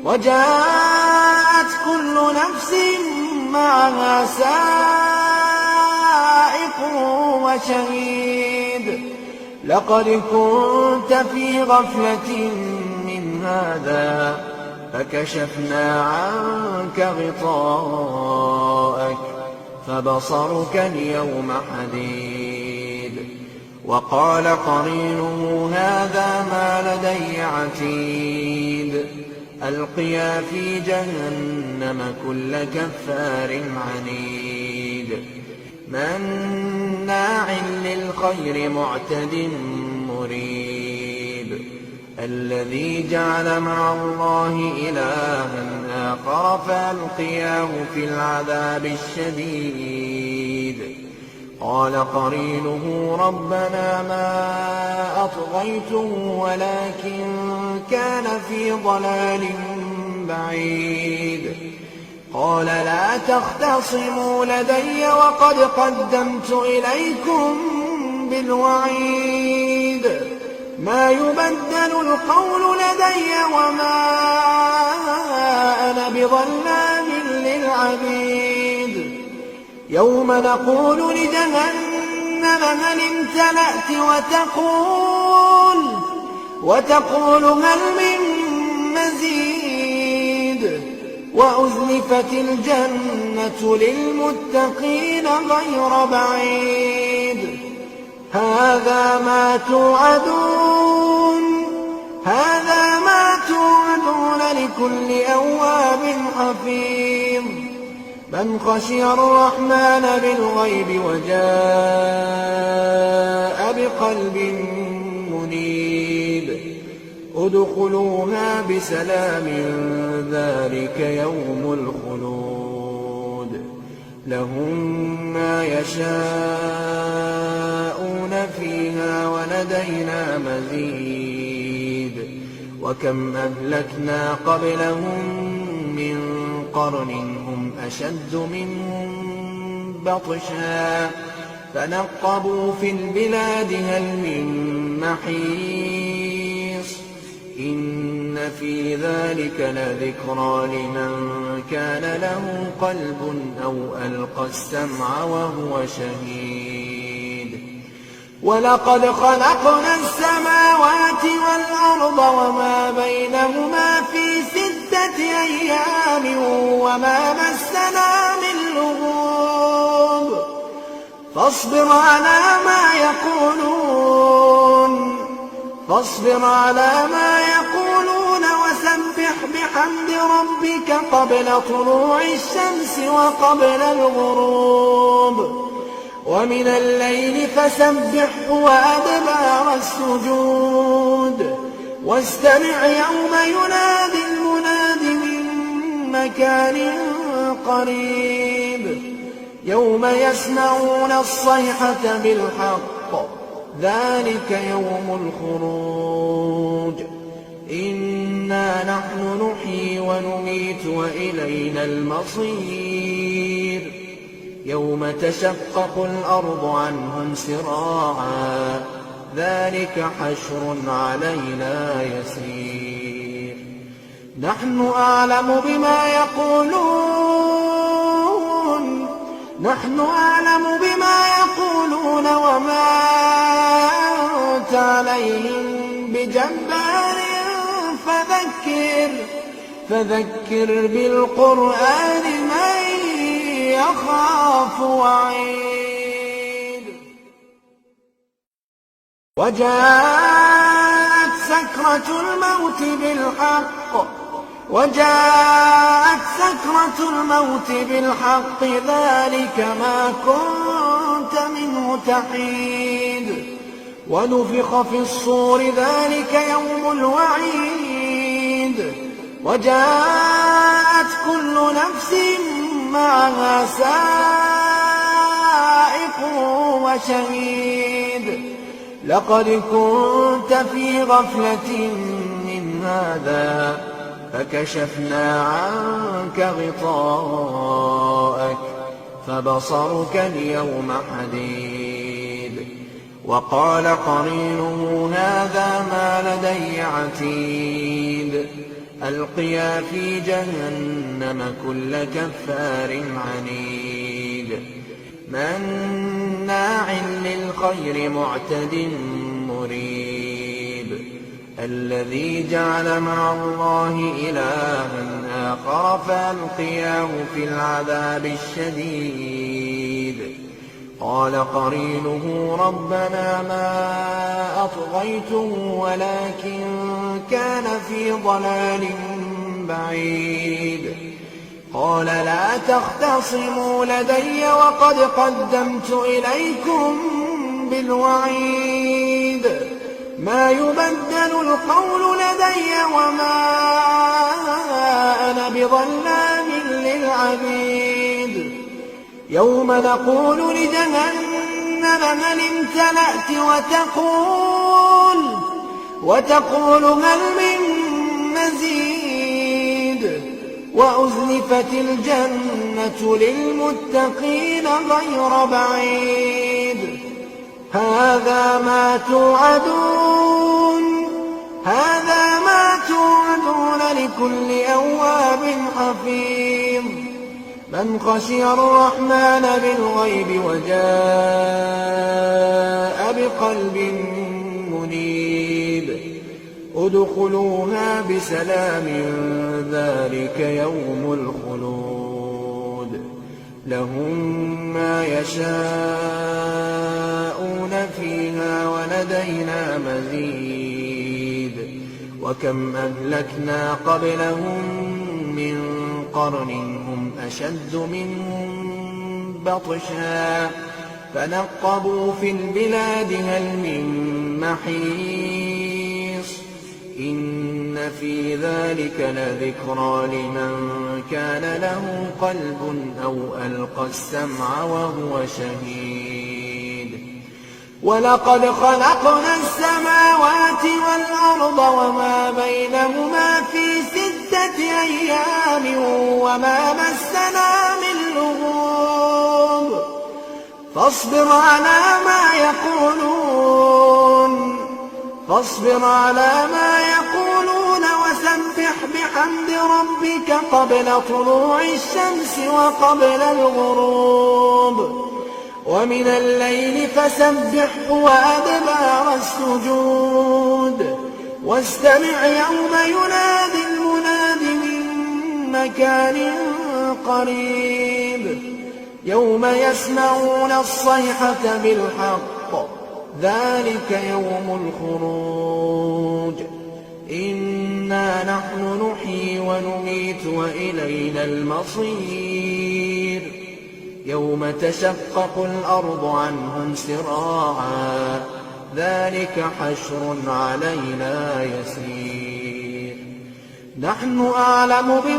وجاءت كل نفس معها سائق وشهيد لقد كنت في غفلة من هذا فكشفنا عنك غطاءك فبصرك اليوم حديد وقال قرينه هذا ما لدي عتيد ألقيا في جهنم كل كفار عنيد مناع للخير معتد مريب الذي جعل مع الله إلها آخر فألقياه في العذاب الشديد قال قرينه ربنا ما أطغيته ولكن كان في ضلال بعيد قال لا تختصموا لدي وقد قدمت إليكم بالوعيد ما يبدل القول لدي وما أنا بظلام للعبيد يوم نقول لجهنم هل امتلأت وتقول هل من مزيد وأزلفت الجنة للمتقين غير بعيد هذا ما توعدون لكل أواب حفيظ من خشي الرحمن بالغيب وجاء بقلب منيب ادخلوها بسلام ذلك يوم الخلود لهم ما يشاءون فيها ولدينا مزيد وكم أهلكنا قبلهم من قرن هم أشد منهم بطشا فنقبوا في البلاد هل من محيص إن في ذلك لذكرى لمن كان له قلب أو ألقى السمع وهو شهيد ولقد خلقنا السماوات والأرض وما بينهما في 6 أيام وما مسنا من لغوب فاصبر على ما يقولون وسبح بحمد ربك قبل طلوع الشمس وقبل الغروب ومن الليل فسبحه وأدبار السجود واستمع يوم ينادي المناد من مكان قريب يوم يسمعون الصيحة بالحق ذلك يوم الخروج إنا نحن نحيي ونميت وإلينا المصير يوم تشقق الأرض عنهم سراعا ذلك حشر علينا يسير نحن أعلم بما يقولون وما أنت عليهم بجبار فذكر بالقرآن من يخاف وعيد وجاءت سكرة الموت بالحق ذلك ما كنت منه تحيد ونفخ في الصور ذلك يوم الوعيد وجاءت كل نفس معها سائق وشهيد لقد كنت في غفلة من هذا فكشفنا عنك غطاءك فبصرك اليوم حديد وقال قرينه هذا ما لدي عتيد ألقيا في جهنم كل كفار عنيد مناع للخير معتد مريب الذي جعل مع الله إلها آخر فألقياه في العذاب الشديد قال قرينه ربنا ما أطغيته ولكن كان في ضلال بعيد قال لا تختصموا لدي وقد قدمت إليكم بالوعيد ما يبدل القول لدي وما أنا بظلام للعبيد يوم نقول لجهنم هل امتلأت وتقول هل من مزيد وأزلفت الجنة للمتقين غير بعيد هذا ما توعدون لكل أواب حفيظ من خشي الرحمن بالغيب وجاء بقلب منيب ادخلوها بسلام ذلك يوم الخلود لهم ما يشاءون فيها ولدينا مزيد وكم أهلكنا قبلهم من قرن هم أشد منهم بطشا فنقبوا في البلاد هل من محيص إن في ذلك لذكرى لمن كان له قلب أو ألقى السمع وهو شهيد ولقد خلقنا السماوات والأرض وما بينهما في 6 أيام وما مسنا من لغوب فاصبر على ما يقولون وسبح بحمد ربك قبل طلوع الشمس وقبل الغروب ومن الليل فسبحه وأدبار السجود واستمع يوم ينادي المناد من مكان قريب يوم يسمعون الصيحة بالحق ذلك يوم الخروج إنا نحن نحيي ونميت وإلينا المصير يوم تشقق الأرض عنهم سراعا ذلك حشر علينا يسير نحن أعلم بما